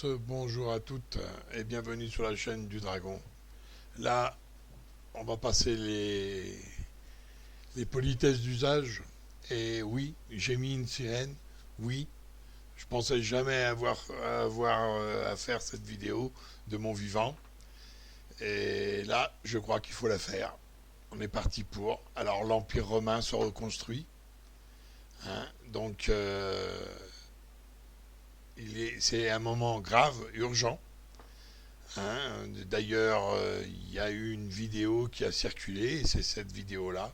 tous, bonjour à toutes et bienvenue sur la chaîne du Dragon. Là, on va passer les politesses d'usage. Et oui, j'ai mis une sirène. Oui, je pensais jamais avoir à faire cette vidéo de mon vivant. Et là, je crois qu'il faut la faire. On est parti pour. Alors, l'Empire romain se reconstruit. Hein, donc, c'est un moment grave, urgent. Hein. D'ailleurs, il y a eu une vidéo qui a circulé, et c'est cette vidéo-là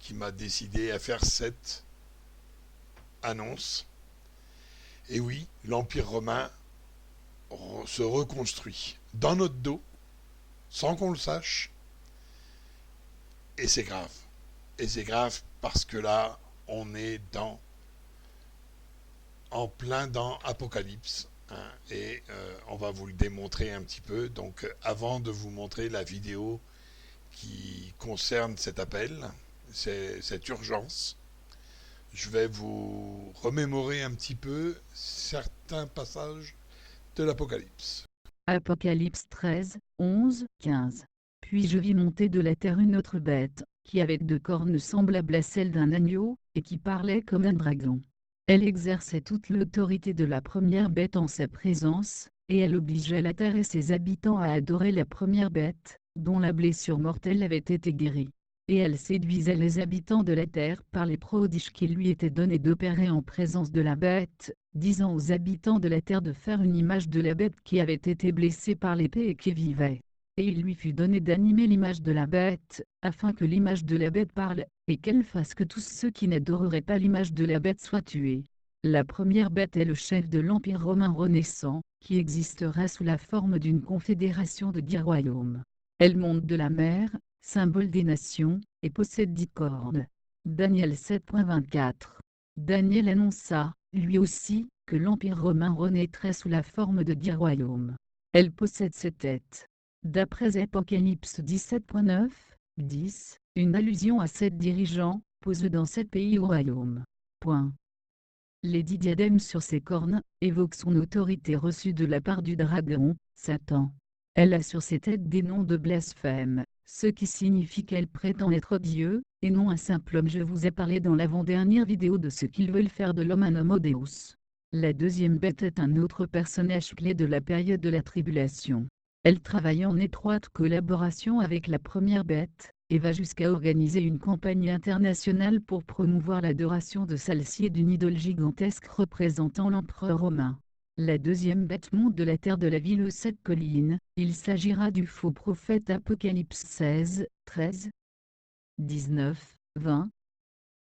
qui m'a décidé à faire cette annonce. Et oui, l'Empire romain se reconstruit dans notre dos, sans qu'on le sache, et c'est grave. Et c'est grave parce que là, on est en plein dans Apocalypse. Hein, et on va vous le démontrer un petit peu. Donc, avant de vous montrer la vidéo qui concerne cet appel, cette urgence, je vais vous remémorer un petit peu certains passages de l'Apocalypse. Apocalypse 13, 11, 15. Puis je vis monter de la terre une autre bête, qui avait 2 cornes semblables à celles d'un agneau, et qui parlait comme un dragon. Elle exerçait toute l'autorité de la première bête en sa présence, et elle obligeait la terre et ses habitants à adorer la première bête, dont la blessure mortelle avait été guérie. Et elle séduisait les habitants de la terre par les prodiges qui lui étaient donnés d'opérer en présence de la bête, disant aux habitants de la terre de faire une image de la bête qui avait été blessée par l'épée et qui vivait. Et il lui fut donné d'animer l'image de la bête, afin que l'image de la bête parle, et qu'elle fasse que tous ceux qui n'adoreraient pas l'image de la bête soient tués. La première bête est le chef de l'Empire romain renaissant, qui existera sous la forme d'une confédération de 10 royaumes. Elle monte de la mer, symbole des nations, et possède 10 cornes. Daniel 7.24. Daniel annonça, lui aussi, que l'Empire romain renaîtrait sous la forme de 10 royaumes. Elle possède 7 têtes. D'après Apocalypse 17.9, 10, une allusion à 7 dirigeants, posés dans 7 pays ou royaumes. Point. Les 10 diadèmes sur ses cornes évoquent son autorité reçue de la part du dragon, Satan. Elle a sur ses têtes des noms de blasphème, ce qui signifie qu'elle prétend être Dieu, et non un simple homme. Je vous ai parlé dans l'avant-dernière vidéo de ce qu'ils veulent faire de l'homme un homo deus. La deuxième bête est un autre personnage clé de la période de la tribulation. Elle travaille en étroite collaboration avec la première bête, et va jusqu'à organiser une campagne internationale pour promouvoir l'adoration de celle-ci et d'une idole gigantesque représentant l'empereur romain. La deuxième bête monte de la terre de la ville aux 7 collines. Il s'agira du faux prophète Apocalypse 16, 13, 19, 20,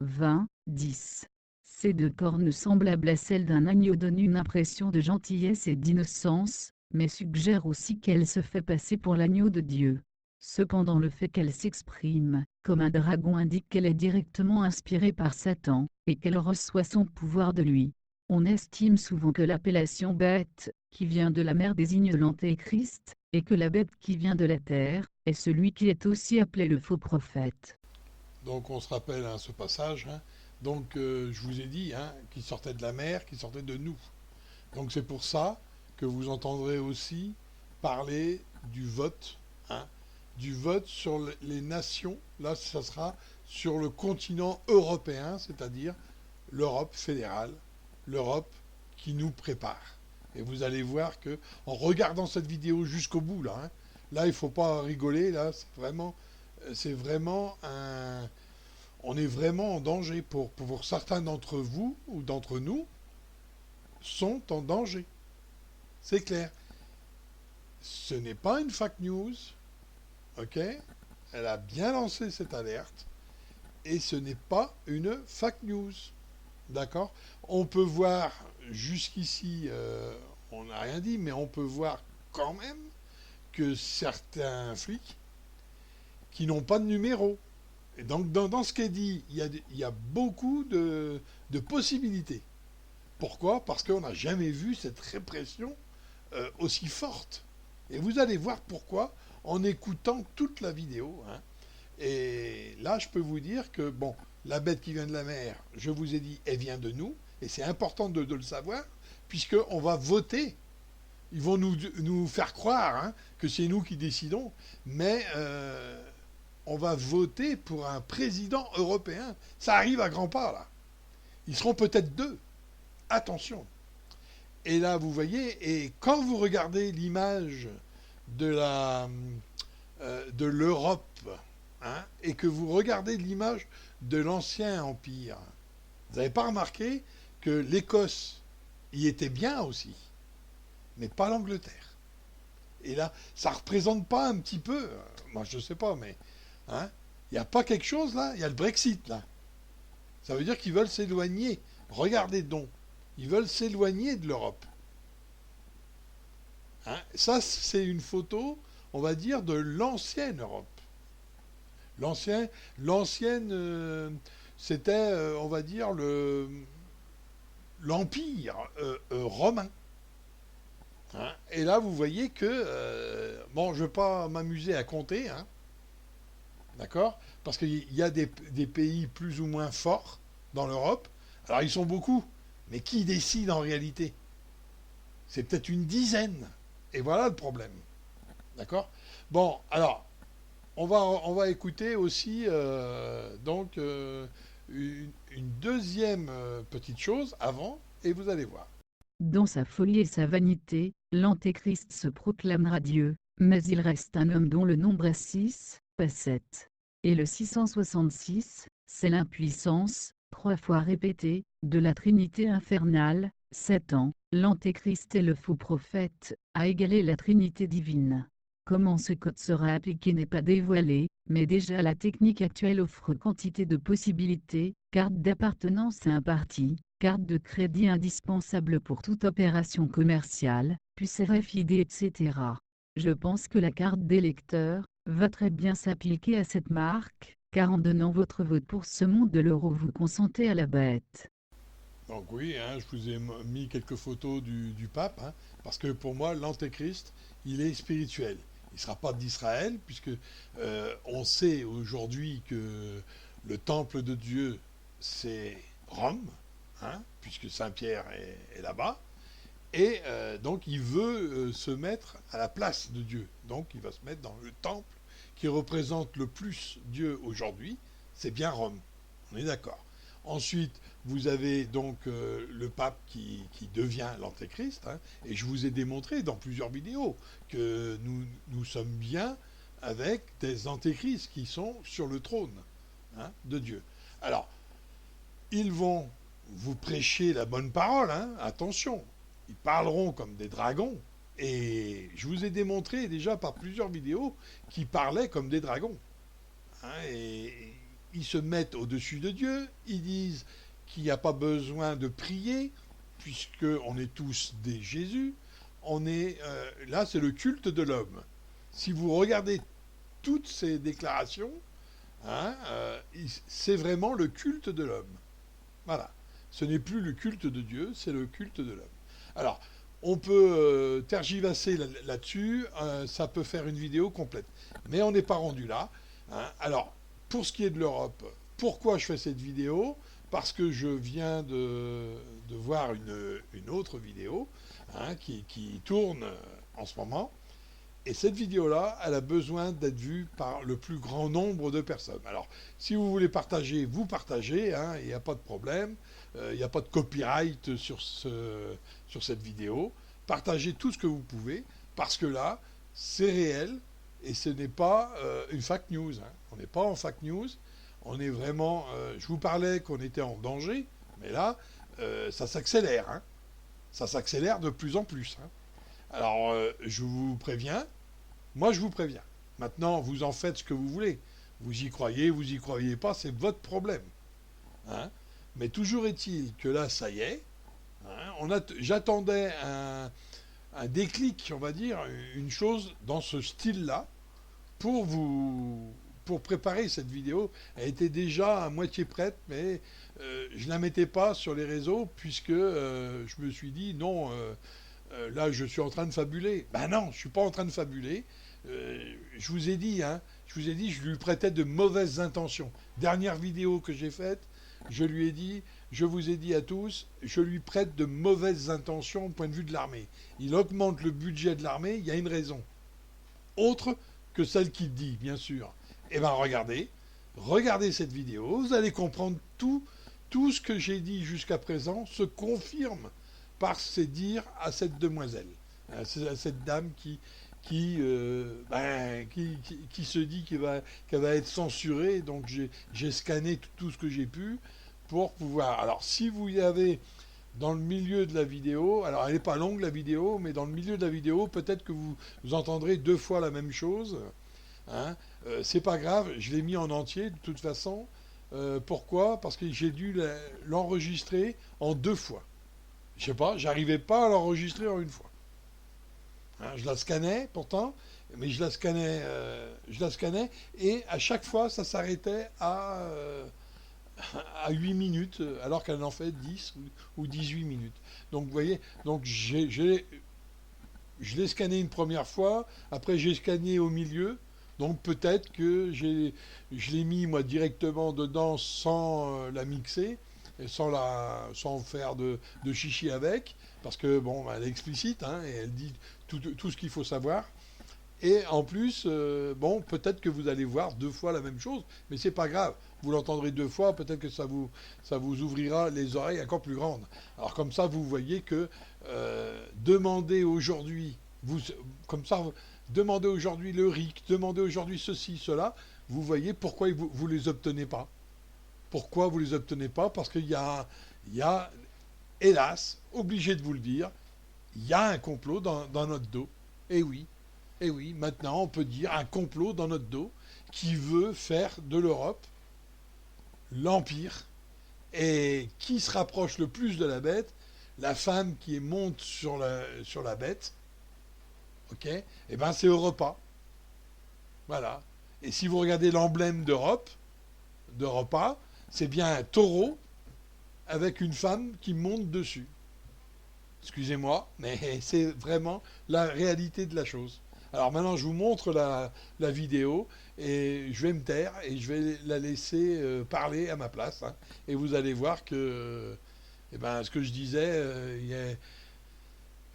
20, 10. Ces 2 cornes semblables à celles d'un agneau donnent une impression de gentillesse et d'innocence, mais suggèrent aussi qu'elle se fait passer pour l'agneau de Dieu. Cependant le fait qu'elle s'exprime comme un dragon indique qu'elle est directement inspirée par Satan, et qu'elle reçoit son pouvoir de lui. On estime souvent que l'appellation bête, qui vient de la mer désigne l'antéchrist, et que la bête qui vient de la terre, est celui qui est aussi appelé le faux prophète. Donc on se rappelle ce passage. Hein. Donc je vous ai dit qu'il sortait de la mer, qu'il sortait de nous. Donc c'est pour ça que vous entendrez aussi parler du vote, hein, du vote sur les nations. Là, ça sera sur le continent européen, c'est-à-dire l'Europe fédérale, l'Europe qui nous prépare. Et vous allez voir que en regardant cette vidéo jusqu'au bout, là, il ne faut pas rigoler. Là, c'est vraiment un, on est vraiment en danger pour certains d'entre vous ou d'entre nous sont en danger. C'est clair. Ce n'est pas une fake news, ok? Elle a bien lancé cette alerte et ce n'est pas une fake news, d'accord? On peut voir jusqu'ici, on n'a rien dit, mais on peut voir quand même que certains flics qui n'ont pas de numéro. Et donc dans ce qui est dit, il y a beaucoup de possibilités. Pourquoi? Parce qu'on n'a jamais vu cette répression aussi forte. Et vous allez voir pourquoi en écoutant toute la vidéo. Hein. Et là, je peux vous dire que, bon, la bête qui vient de la mer, je vous ai dit, elle vient de nous. Et c'est important de le savoir, puisqu'on va voter Ils vont nous faire croire hein, que c'est nous qui décidons, mais on va voter pour un président européen. Ça arrive à grands pas, là. Ils seront peut-être deux. Attention. Et là, vous voyez, et quand vous regardez l'image de l'Europe, hein, et que vous regardez l'image de l'ancien empire, vous n'avez pas remarqué que l'Écosse y était bien aussi, mais pas l'Angleterre. Et là, ça ne représente pas un petit peu, moi je ne sais pas, mais hein, il n'y a pas quelque chose là, il y a le Brexit là. Ça veut dire qu'ils veulent s'éloigner. Regardez donc, ils veulent s'éloigner de l'Europe. Hein, ça, c'est une photo, on va dire, de l'ancienne Europe. L'ancienne, c'était, on va dire, l'empire romain. Hein, et là, vous voyez que, bon, je ne vais pas m'amuser à compter, hein, d'accord? Parce qu'il y a des pays plus ou moins forts dans l'Europe. Alors, ils sont beaucoup, mais qui décide en réalité? C'est peut-être une dizaine. Et voilà le problème. D'accord? Bon, alors, on va écouter aussi donc une deuxième petite chose avant, et vous allez voir. Dans sa folie et sa vanité, l'Antéchrist se proclamera Dieu, mais il reste un homme dont le nombre est 6, pas 7. Et le 666, c'est l'impuissance, 3 fois répétée, de la Trinité infernale. 7 ans, l'Antéchrist est le faux prophète, à égaler la Trinité divine. Comment ce code sera appliqué n'est pas dévoilé, mais déjà la technique actuelle offre quantité de possibilités, carte d'appartenance à un parti, carte de crédit indispensable pour toute opération commerciale, puce RFID etc. Je pense que la carte d'électeur va très bien s'appliquer à cette marque, car en donnant votre vote pour ce monde de l'euro vous consentez à la bête. Donc oui, hein, je vous ai mis quelques photos du pape, hein, parce que pour moi, l'Antéchrist, il est spirituel. Il ne sera pas d'Israël, puisque on sait aujourd'hui que le temple de Dieu, c'est Rome, hein, puisque Saint-Pierre est là-bas. Et donc il veut se mettre à la place de Dieu. Donc il va se mettre dans le temple qui représente le plus Dieu aujourd'hui, c'est bien Rome. On est d'accord. Ensuite, vous avez donc le pape qui devient l'antéchrist, hein, et je vous ai démontré dans plusieurs vidéos que nous sommes bien avec des antéchrists qui sont sur le trône hein, de Dieu. Alors, ils vont vous prêcher la bonne parole, hein, attention, ils parleront comme des dragons, et je vous ai démontré déjà par plusieurs vidéos qu'ils parlaient comme des dragons. Hein, et ils se mettent au-dessus de Dieu, ils disent qu'il n'y a pas besoin de prier, puisqu'on est tous des Jésus. Là, c'est le culte de l'homme. Si vous regardez toutes ces déclarations, hein, c'est vraiment le culte de l'homme. Voilà. Ce n'est plus le culte de Dieu, c'est le culte de l'homme. Alors, on peut tergiverser là-dessus, ça peut faire une vidéo complète. Mais on n'est pas rendu là. Hein. Alors, pour ce qui est de l'Europe, pourquoi je fais cette vidéo? Parce que je viens de voir une autre vidéo hein, qui tourne en ce moment. Et cette vidéo-là, elle a besoin d'être vue par le plus grand nombre de personnes. Alors, si vous voulez partager, vous partagez, hein, il n'y a pas de problème. Il n'y a pas de copyright sur cette vidéo. Partagez tout ce que vous pouvez, parce que là, c'est réel, et ce n'est pas une fake news. Hein. On n'est pas en fake news, on est vraiment... je vous parlais qu'on était en danger, mais là, ça s'accélère. Hein. Ça s'accélère de plus en plus. Hein. Alors, je vous préviens, moi je vous préviens. Maintenant, vous en faites ce que vous voulez. Vous y croyez pas, c'est votre problème. Hein. Mais toujours est-il que là, ça y est. Hein, j'attendais un déclic, on va dire, une chose dans ce style-là, pour préparer cette vidéo. Elle était déjà à moitié prête, mais je ne la mettais pas sur les réseaux, puisque je me suis dit, non, là, je suis en train de fabuler. Ben non, je ne suis pas en train de fabuler. Je vous ai dit, je lui prêtais de mauvaises intentions. Dernière vidéo que j'ai faite, je lui ai dit, je vous ai dit à tous, je lui prête de mauvaises intentions au point de vue de l'armée. Il augmente le budget de l'armée, il y a une raison. Autre que celle qu'il dit, bien sûr. Eh bien, regardez cette vidéo, vous allez comprendre tout ce que j'ai dit jusqu'à présent se confirme par ces dires à cette demoiselle, à cette dame qui se dit qu'elle va être censurée. Donc j'ai scanné tout ce que j'ai pu pour pouvoir. Alors si vous y avez dans le milieu de la vidéo, alors elle n'est pas longue la vidéo, mais dans le milieu de la vidéo, peut-être que vous entendrez deux fois la même chose. Hein. C'est pas grave, je l'ai mis en entier de toute façon. Pourquoi? Parce que j'ai dû l'enregistrer en deux fois. Je sais pas, j'arrivais pas à l'enregistrer en une fois. Hein, je la scannais pourtant, mais je la scannais et à chaque fois ça s'arrêtait à 8 minutes alors qu'elle en fait 10 ou 18 minutes. Donc vous voyez, donc je l'ai scanné une première fois, après j'ai scanné au milieu, donc peut-être que je l'ai mis moi directement dedans sans la mixer, et sans faire de chichi avec, parce que bon, elle est explicite, hein, et elle dit tout ce qu'il faut savoir. Et en plus, bon, peut-être que vous allez voir deux fois la même chose, mais c'est pas grave. Vous l'entendrez deux fois, peut-être que ça vous ouvrira les oreilles encore plus grandes. Alors comme ça, vous voyez que demandez aujourd'hui, comme ça, demandez aujourd'hui le RIC, demandez aujourd'hui ceci, cela, vous voyez pourquoi vous les obtenez pas. Pourquoi vous les obtenez pas? Parce qu'il y a, hélas, obligé de vous le dire, il y a un complot dans notre dos. Eh oui. Et oui, maintenant on peut dire un complot dans notre dos qui veut faire de l'Europe l'empire et qui se rapproche le plus de la bête, la femme qui monte sur la bête, ok, et ben c'est Europa. Voilà. Et si vous regardez l'emblème d'Europa, c'est bien un taureau avec une femme qui monte dessus. Excusez-moi, mais c'est vraiment la réalité de la chose. Alors maintenant, je vous montre la vidéo et je vais me taire et je vais la laisser parler à ma place. Hein. Et vous allez voir que, eh ben, ce que je disais,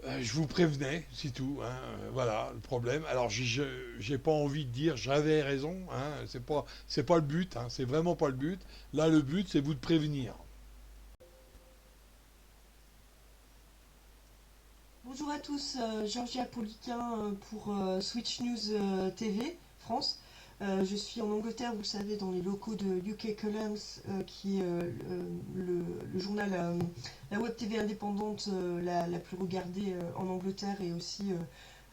je vous prévenais, c'est tout. Hein. Voilà le problème. Alors, j'ai pas envie de dire j'avais raison. Hein. C'est pas le but. Hein. C'est vraiment pas le but. Là, le but, c'est vous de prévenir. Bonjour à tous, Georgia Poliquin pour Switch News TV France. Je suis en Angleterre, vous le savez, dans les locaux de UK Columns, qui est le journal, la web TV indépendante la plus regardée en Angleterre et aussi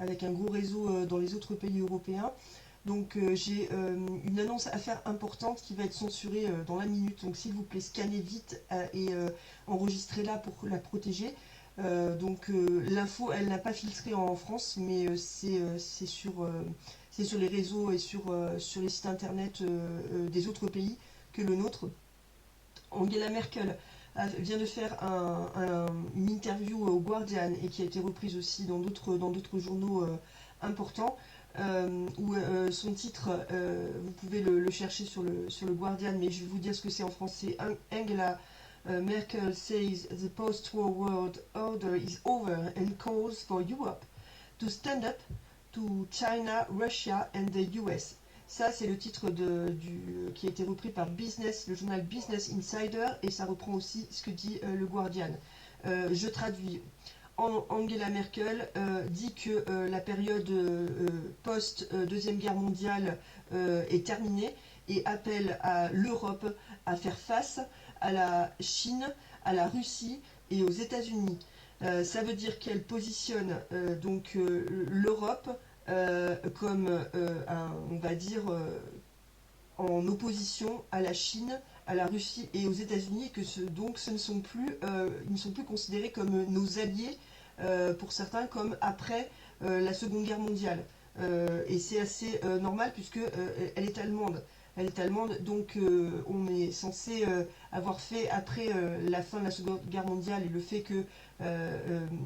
avec un gros réseau dans les autres pays européens. Donc j'ai une annonce à faire importante qui va être censurée dans la minute. Donc s'il vous plaît, scannez vite et enregistrez-la pour la protéger. L'info, elle n'a pas filtré en France, mais c'est sur les réseaux et sur les sites internet des autres pays que le nôtre. Angela Merkel vient de faire une interview au Guardian et qui a été reprise aussi dans d'autres journaux importants. Où son titre, vous pouvez le chercher sur le Guardian, mais je vais vous dire ce que c'est en français. Angela Merkel says the post-war world order is over and calls for Europe to stand up to China, Russia and the US. Ça, c'est le titre qui a été repris par le journal Business Insider, et ça reprend aussi ce que dit le Guardian. Je traduis. Angela Merkel dit que la période post-Deuxième Guerre mondiale est terminée et appelle à l'Europe à faire face à la Chine, à la Russie et aux États-Unis. Ça veut dire qu'elle positionne l'Europe comme on va dire en opposition à la Chine, à la Russie et aux États-Unis, que ils ne sont plus considérés comme nos alliés, pour certains, comme après la Seconde Guerre mondiale. Et c'est assez normal puisque elle est allemande. Elle est allemande, donc on est censé avoir fait, après la fin de la Seconde Guerre mondiale et le fait que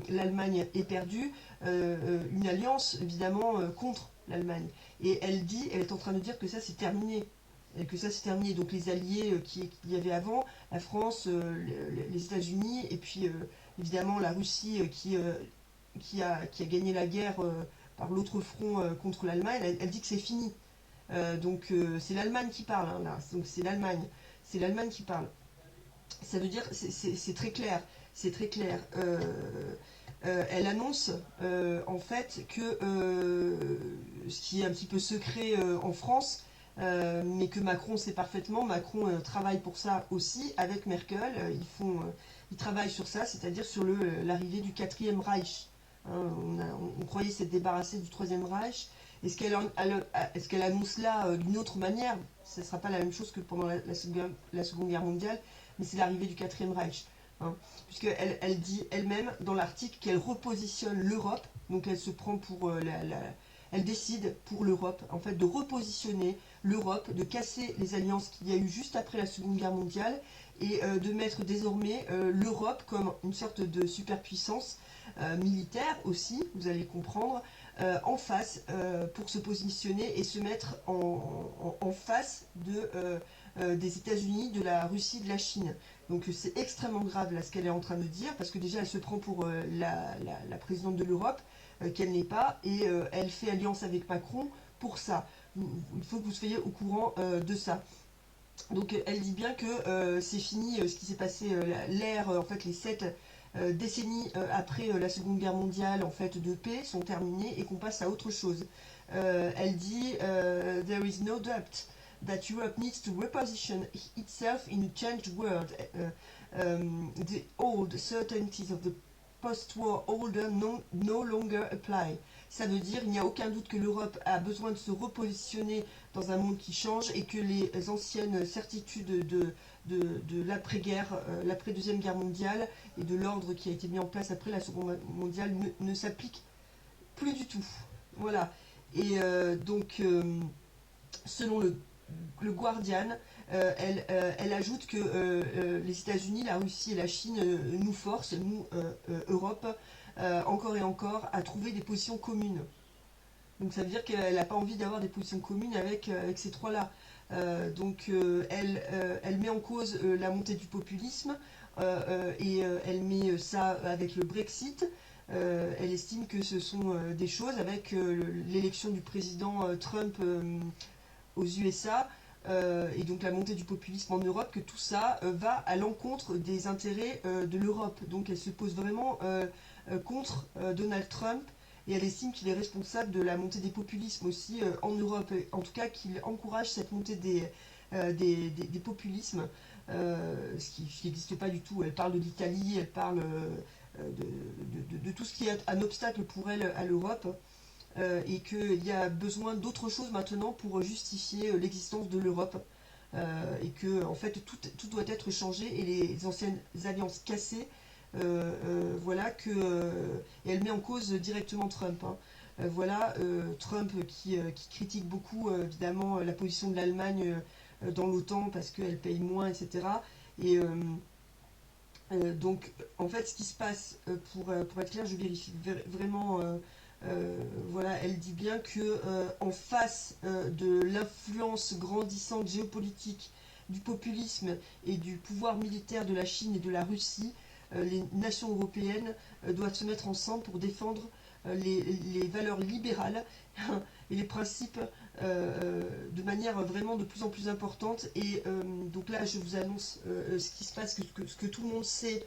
l'Allemagne ait perdu, une alliance évidemment contre l'Allemagne. Et elle est en train de dire que ça c'est terminé. et que ça c'est terminé. Donc les alliés qu'il y avait avant, la France, les États-Unis, et puis évidemment la Russie qui a gagné la guerre par l'autre front contre l'Allemagne, elle dit que c'est fini. Donc c'est l'Allemagne qui parle, hein, là. Donc c'est l'Allemagne qui parle. Ça veut dire, c'est très clair, c'est très clair. Elle annonce en fait que ce qui est un petit peu secret en France, mais que Macron sait parfaitement. Macron travaille pour ça aussi avec Merkel. Ils travaillent sur ça, c'est-à-dire sur l'arrivée du quatrième Reich. Hein, on croyait s'être débarrassé du troisième Reich. Est-ce qu'elle annonce là d'une autre manière? Ce ne sera pas la même chose que pendant la Seconde Guerre mondiale, mais c'est l'arrivée du quatrième Reich. Hein, puisqu'elle dit elle-même dans l'article qu'elle repositionne l'Europe, donc elle se prend pour elle décide pour l'Europe, en fait, de repositionner l'Europe, de casser les alliances qu'il y a eu juste après la Seconde Guerre mondiale et de mettre désormais l'Europe comme une sorte de superpuissance militaire aussi, vous allez comprendre, en face pour se positionner et se mettre en face des États-Unis, de la Russie, de la Chine. Donc c'est extrêmement grave là ce qu'elle est en train de dire, parce que déjà elle se prend pour la présidente de l'Europe, qu'elle n'est pas, et elle fait alliance avec Macron pour ça. Il faut que vous soyez au courant de ça. Donc elle dit bien que c'est fini ce qui s'est passé, l'ère, en fait les 7 décennies après la Seconde Guerre mondiale en fait de paix sont terminées et qu'on passe à autre chose. Elle dit There is no doubt that Europe needs to reposition itself in a changed world. The old certainties of the post-war order no longer apply. Ça veut dire il n'y a aucun doute que l'Europe a besoin de se repositionner dans un monde qui change et que les anciennes certitudes de l'après-guerre, l'après-deuxième guerre mondiale et de l'ordre qui a été mis en place après la seconde guerre mondiale ne s'appliquent plus du tout. Voilà. Et selon le Guardian, elle ajoute que les États-Unis, la Russie et la Chine nous forcent, nous, Europe, encore et encore, à trouver des positions communes. Donc ça veut dire qu'elle n'a pas envie d'avoir des positions communes avec ces trois-là. Elle met en cause la montée du populisme et elle met ça avec le Brexit. Elle estime que ce sont des choses avec l'élection du président Trump aux USA et donc la montée du populisme en Europe, que tout ça va à l'encontre des intérêts de l'Europe. Donc elle se pose vraiment contre Donald Trump et elle estime qu'il est responsable de la montée des populismes aussi en Europe, en tout cas qu'il encourage cette montée des populismes, ce qui n'existe pas du tout. Elle parle de l'Italie, elle parle de tout ce qui est un obstacle pour elle à l'Europe. Et qu'il y a besoin d'autre chose maintenant pour justifier l'existence de l'Europe et que en fait tout doit être changé et les anciennes alliances cassées, voilà que et elle met en cause directement Trump, hein. Voilà Trump qui critique beaucoup évidemment la position de l'Allemagne dans l'OTAN parce qu'elle paye moins, etc. Et donc en fait ce qui se passe, pour être clair, je vérifie vraiment. Voilà, elle dit bien que en face de l'influence grandissante géopolitique du populisme et du pouvoir militaire de la Chine et de la Russie, les nations européennes doivent se mettre ensemble pour défendre les valeurs libérales et les principes de manière vraiment de plus en plus importante. Et donc là, je vous annonce ce qui se passe, ce que tout le monde sait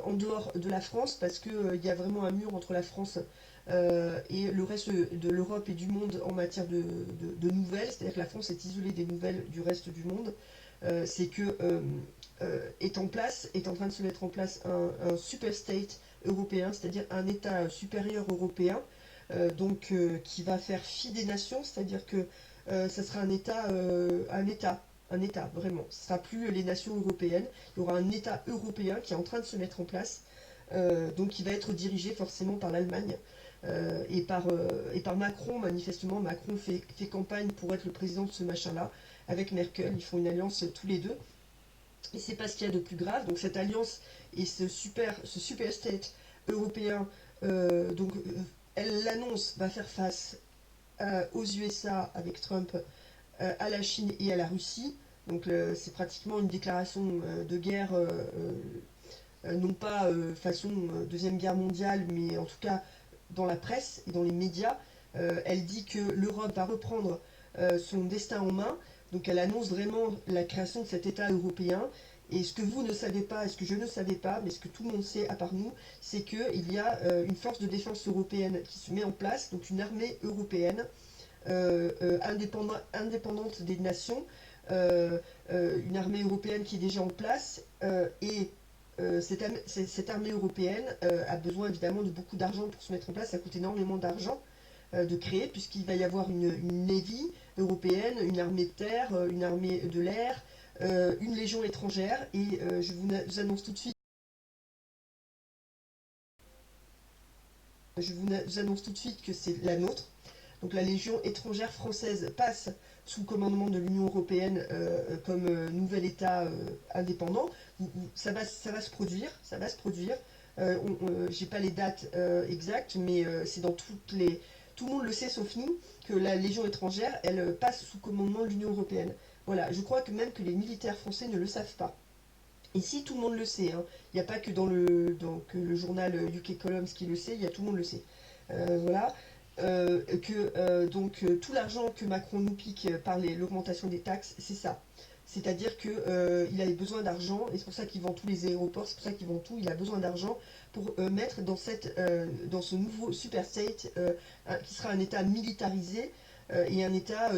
en dehors de la France, parce qu'il y a vraiment un mur entre la France et le reste de l'Europe et du monde en matière de nouvelles, c'est-à-dire que la France est isolée des nouvelles du reste du monde. C'est que est en train de se mettre en place un super state européen, c'est-à-dire un État supérieur européen, qui va faire fi des nations, c'est-à-dire que ça sera un État, vraiment. Ce ne sera plus les nations européennes. Il y aura un État européen qui est en train de se mettre en place, donc qui va être dirigé forcément par l'Allemagne et par Macron. Manifestement, Macron fait campagne pour être le président de ce machin-là, avec Merkel. Ils font une alliance tous les deux. Et c'est pas ce qu'il y a de plus grave. Donc cette alliance et ce super state européen, elle l'annonce, va faire face aux USA avec Trump à la Chine et à la Russie. Donc c'est pratiquement une déclaration de guerre, non pas façon Deuxième Guerre mondiale, mais en tout cas dans la presse et dans les médias. Elle dit que l'Europe va reprendre son destin en main. Donc elle annonce vraiment la création de cet État européen. Et ce que vous ne savez pas, et ce que je ne savais pas, mais ce que tout le monde sait à part nous, c'est qu'il y a une force de défense européenne qui se met en place, donc une armée européenne indépendante des nations, une armée européenne qui est déjà en place, et cette armée européenne a besoin évidemment de beaucoup d'argent pour se mettre en place. Ça coûte énormément d'argent de créer, puisqu'il va y avoir une Navy européenne, une armée de terre, une armée de l'air, une légion étrangère, et je vous annonce tout de suite. Je vous annonce tout de suite que c'est la nôtre. Donc la Légion étrangère française passe sous le commandement de l'Union européenne comme nouvel État indépendant. Ça va se produire, ça va se produire. J'ai pas les dates exactes, mais c'est dans toutes les... Tout le monde le sait sauf nous, que la Légion étrangère, elle passe sous commandement de l'Union européenne. Voilà, je crois que même que les militaires français ne le savent pas. Ici, tout le monde le sait, hein. Il n'y a pas que dans le journal UK Columns qui le sait, il y a tout le monde le sait. Voilà. Tout l'argent que Macron nous pique par l'augmentation des taxes, c'est ça. C'est-à-dire qu'il avait besoin d'argent, et c'est pour ça qu'il vend tous les aéroports, c'est pour ça qu'il vend tout, il a besoin d'argent pour mettre dans ce nouveau super state qui sera un État militarisé et un État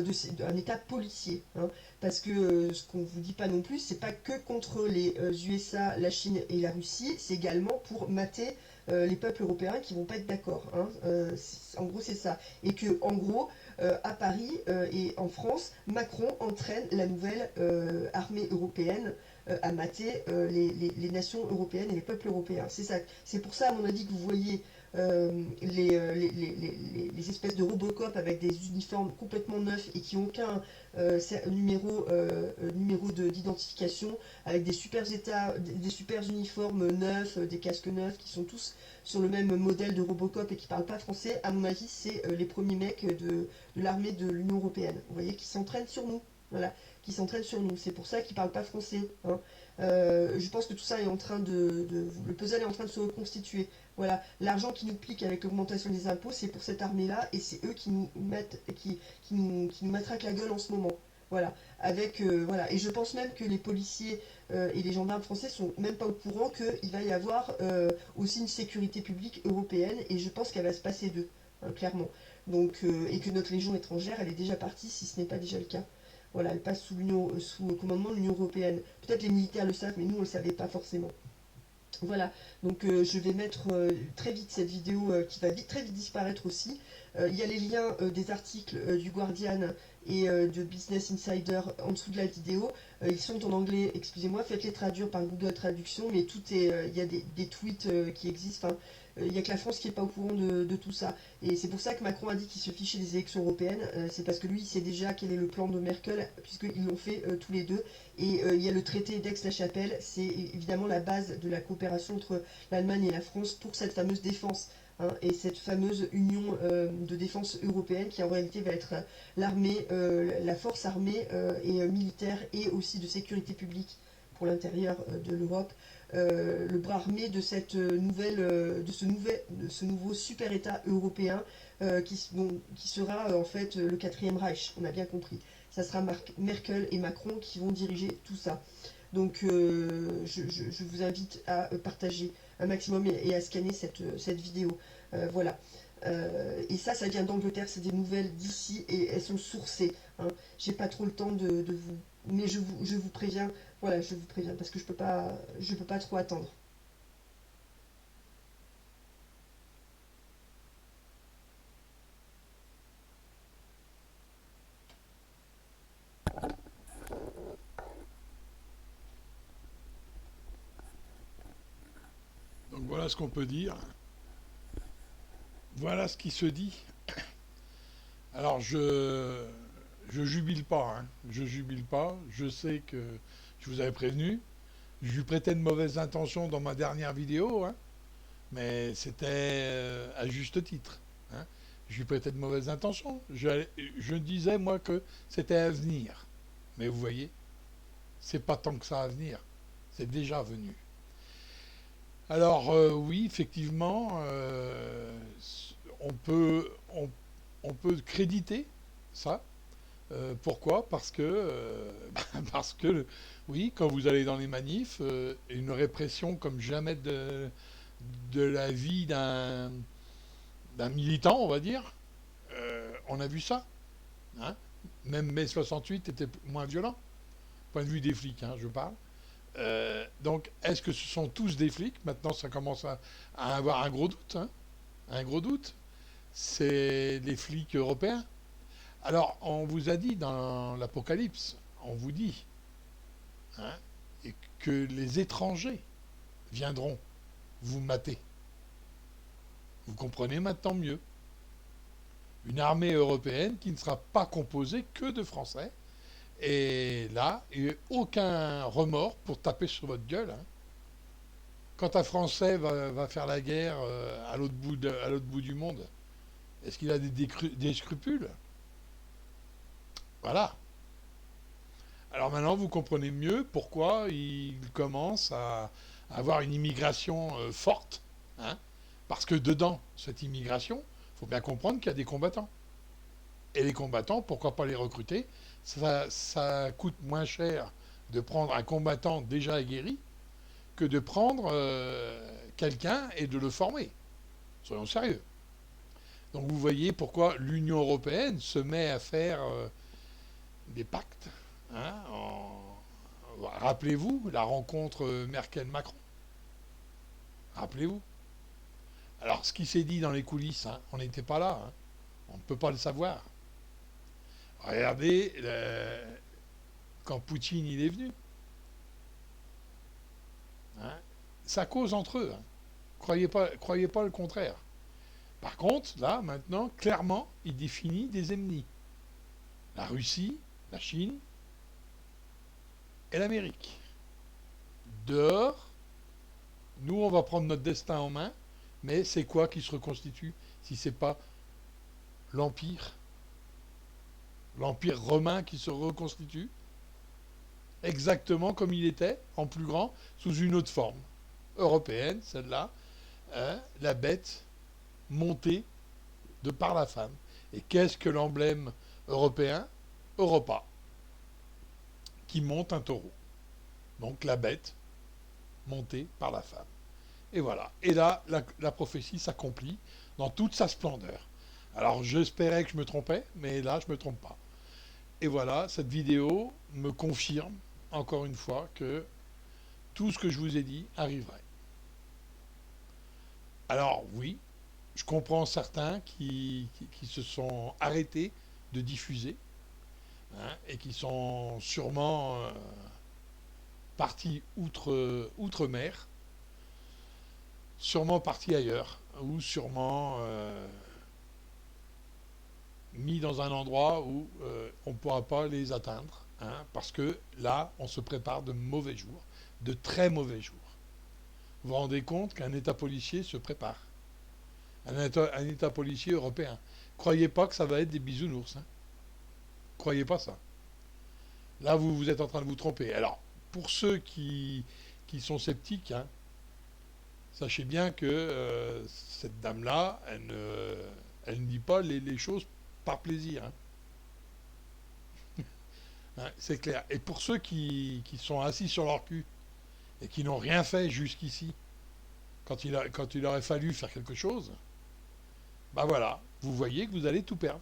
policier. Hein. Parce que ce qu'on ne vous dit pas non plus, c'est pas que contre les USA, la Chine et la Russie, c'est également pour mater les peuples européens qui vont pas être d'accord. Hein. En gros, c'est ça. Et que, en gros, à Paris et en France, Macron entraîne la nouvelle armée européenne à mater les nations européennes et les peuples européens. C'est ça. C'est pour ça, à mon avis, que vous voyez les espèces de Robocop avec des uniformes complètement neufs et qui n'ont aucun numéro d'identification, avec des super uniformes neufs, des casques neufs qui sont tous sur le même modèle de Robocop et qui ne parlent pas français. À mon avis, c'est les premiers mecs de l'armée de l'Union européenne. Vous voyez, qui s'entraînent sur nous. Voilà, qui s'entraînent sur nous. C'est pour ça qu'ils ne parlent pas français. Hein. Je pense que tout ça est en train le puzzle est en train de se reconstituer. Voilà, l'argent qui nous pique avec l'augmentation des impôts, c'est pour cette armée-là, et c'est eux qui nous matraquent la gueule en ce moment. Voilà, voilà. Et je pense même que les policiers et les gendarmes français sont même pas au courant qu'il va y avoir aussi une sécurité publique européenne, et je pense qu'elle va se passer d'eux, hein, clairement. Donc, et que notre légion étrangère, elle est déjà partie, si ce n'est pas déjà le cas. Voilà, elle passe sous le commandement de l'Union européenne. Peut-être les militaires le savent, mais nous on le savait pas forcément. Voilà, donc je vais mettre très vite cette vidéo qui va très vite disparaître aussi. Il y a les liens des articles du Guardian et de Business Insider en dessous de la vidéo. Ils sont en anglais, excusez-moi, faites-les traduire par Google Traduction, mais tout est, il y a des tweets qui existent. Enfin, il n'y a que la France qui n'est pas au courant de tout ça. Et c'est pour ça que Macron a dit qu'il se fichait des élections européennes. C'est parce que lui, il sait déjà quel est le plan de Merkel, puisqu'ils l'ont fait tous les deux. Et il y a le traité d'Aix-la-Chapelle. C'est évidemment la base de la coopération entre l'Allemagne et la France pour cette fameuse défense. Hein, et cette fameuse union de défense européenne qui en réalité va être l'armée, la force armée et militaire et aussi de sécurité publique pour l'intérieur de l'Europe. Le bras armé de cette de ce nouveau super État européen qui sera en fait le quatrième Reich, on a bien compris. Ça sera Merkel et Macron qui vont diriger tout ça. Donc je vous invite à partager un maximum et à scanner cette vidéo. Voilà. Et ça vient d'Angleterre, c'est des nouvelles d'ici et elles sont sourcées. Hein. J'ai pas trop le temps de vous... Mais je vous préviens, voilà, je vous préviens parce que je peux pas trop attendre. Donc voilà ce qu'on peut dire. Voilà ce qui se dit. Alors je jubile pas, hein. Je jubile pas. Je sais que je vous avais prévenu. Je lui prêtais de mauvaises intentions dans ma dernière vidéo, hein. Mais c'était à juste titre. Hein. je lui prêtais de mauvaises intentions. Je disais, moi, que c'était à venir. Mais vous voyez, c'est pas tant que ça à venir. C'est déjà venu. Alors, oui, effectivement, on peut, on peut créditer ça. Pourquoi? Parce que, parce que, oui, quand vous allez dans les manifs, une répression comme jamais de la vie d'un militant, on va dire, on a vu ça. Hein. Même mai 68 était moins violent, point de vue des flics, hein, je parle. Donc, est-ce que ce sont tous des flics? Maintenant, ça commence à avoir un gros doute. Hein, un gros doute. C'est les flics européens. Alors, on vous a dit dans l'Apocalypse, on vous dit hein, et que les étrangers viendront vous mater. Vous comprenez maintenant mieux. Une armée européenne qui ne sera pas composée que de Français. Et là, il n'y a aucun remords pour taper sur votre gueule. Hein. Quand un Français va faire la guerre à l'autre bout du monde, est-ce qu'il a des scrupules? Voilà. Alors maintenant, vous comprenez mieux pourquoi il commence à avoir une immigration forte. Hein, parce que dedans, cette immigration, il faut bien comprendre qu'il y a des combattants. Et les combattants, pourquoi pas les recruter? Ça coûte moins cher de prendre un combattant déjà aguerri que de prendre quelqu'un et de le former. Soyons sérieux. Donc vous voyez pourquoi l'Union européenne se met à faire des pactes. Hein, Rappelez-vous la rencontre Merkel-Macron. Rappelez-vous. Alors ce qui s'est dit dans les coulisses, hein, on n'était pas là. Hein, on ne peut pas le savoir. Regardez quand Poutine il est venu. Hein, ça cause entre eux. Hein. Croyez pas le contraire. Par contre, là, maintenant, clairement, il définit des ennemis. La Russie, la Chine et l'Amérique. Dehors, nous, on va prendre notre destin en main, mais c'est quoi qui se reconstitue si c'est pas l'Empire? L'Empire romain qui se reconstitue, exactement comme il était, en plus grand, sous une autre forme. Européenne, celle-là, hein, la bête montée de par la femme. Et qu'est-ce que l'emblème européen? Europa, qui monte un taureau. Donc la bête montée par la femme. Et voilà. Et là, la prophétie s'accomplit dans toute sa splendeur. Alors j'espérais que je me trompais, mais là, je ne me trompe pas. Et voilà, cette vidéo me confirme, encore une fois, que tout ce que je vous ai dit arriverait. Alors oui, je comprends certains qui se sont arrêtés de diffuser hein, et qui sont sûrement partis outre-mer, sûrement partis ailleurs, ou sûrement mis dans un endroit où on ne pourra pas les atteindre, hein, parce que là, on se prépare de mauvais jours, de très mauvais jours. Vous vous rendez compte qu'un État policier se prépare, un État policier européen. Croyez pas que ça va être des bisounours. Hein. Croyez pas ça. Là, vous êtes en train de vous tromper. Alors, pour ceux qui sont sceptiques, hein, sachez bien que cette dame-là, elle ne dit pas les choses par plaisir. Hein. Hein, c'est clair. Et pour ceux qui sont assis sur leur cul et qui n'ont rien fait jusqu'ici, quand il aurait fallu faire quelque chose, ben voilà, vous voyez que vous allez tout perdre.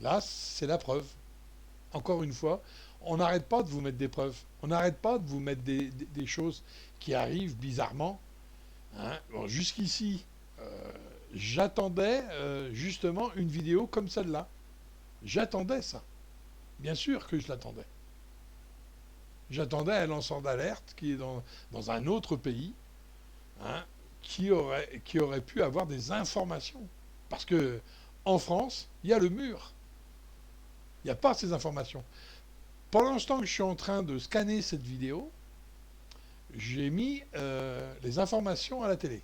Là, c'est la preuve. Encore une fois, on n'arrête pas de vous mettre des preuves. On n'arrête pas de vous mettre des choses qui arrivent bizarrement. Hein. Bon, jusqu'ici, j'attendais justement une vidéo comme celle-là. J'attendais ça. Bien sûr que je l'attendais. J'attendais un lanceur d'alerte qui est dans un autre pays, hein, qui aurait pu avoir des informations. Parce que en France, il y a le mur. Il n'y a pas ces informations. Pendant ce temps que je suis en train de scanner cette vidéo, j'ai mis les informations à la télé.